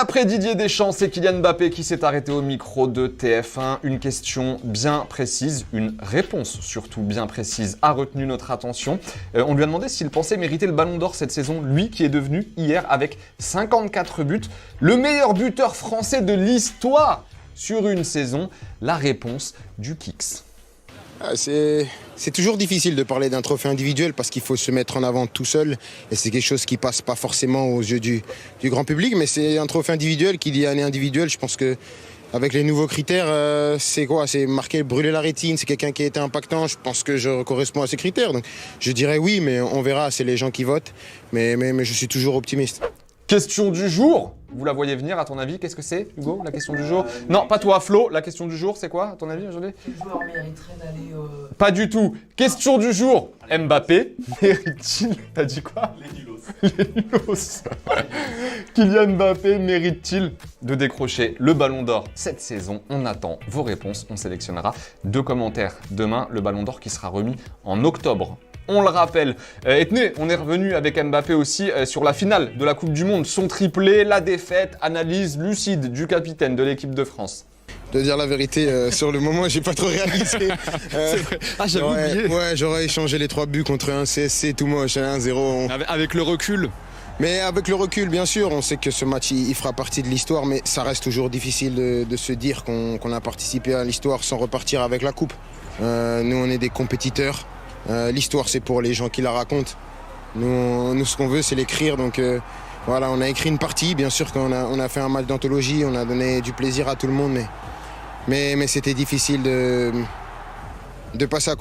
Après Didier Deschamps, c'est Kylian Mbappé qui s'est arrêté au micro de TF1. Une question bien précise, une réponse surtout bien précise a retenu notre attention. On lui a demandé s'il pensait mériter le Ballon d'Or cette saison, lui qui est devenu hier avec 54 buts, le meilleur buteur français de l'histoire sur une saison. La réponse du Kix. C'est toujours difficile de parler d'un trophée individuel parce qu'il faut se mettre en avant tout seul et c'est quelque chose qui passe pas forcément aux yeux du grand public, mais c'est un trophée individuel qui dit année individuelle. Je pense que avec les nouveaux critères, c'est quoi? C'est marqué brûler la rétine, c'est quelqu'un qui a été impactant. Je pense que je corresponds à ces critères, donc je dirais oui, mais on verra, c'est les gens qui votent, mais je suis toujours optimiste. Question du jour. Vous la voyez venir à ton avis? Qu'est-ce que c'est, Hugo, la question du jour? Non, pas toi, Flo. La question du jour, c'est quoi à ton avis aujourd'hui? Quel joueur mériterait d'aller Pas du tout. Question du jour. Mbappé mérite-t-il... T'as dit quoi? Les nulos. Kylian Mbappé mérite-t-il de décrocher le Ballon d'Or cette saison? On attend vos réponses. On sélectionnera 2 commentaires demain. Le Ballon d'Or qui sera remis en octobre. On le rappelle. Et tenez, on est revenu avec Mbappé aussi sur la finale de la Coupe du Monde. Son triplé, la défaite, analyse lucide du capitaine de l'équipe de France. De dire la vérité, sur le moment, j'ai pas trop réalisé. C'est vrai. Ah, j'avais oublié. Ouais, j'aurais échangé les 3 buts contre un CSC tout moche, 1-0. Avec le recul. Mais avec le recul, bien sûr, on sait que ce match, il fera partie de l'histoire, mais ça reste toujours difficile de se dire qu'on a participé à l'histoire sans repartir avec la coupe. Nous, on est des compétiteurs. L'histoire, c'est pour les gens qui la racontent. Nous ce qu'on veut, c'est l'écrire. Donc voilà, on a écrit une partie. Bien sûr qu'on a fait un match d'anthologie, on a donné du plaisir à tout le monde, mais c'était difficile de passer à côté.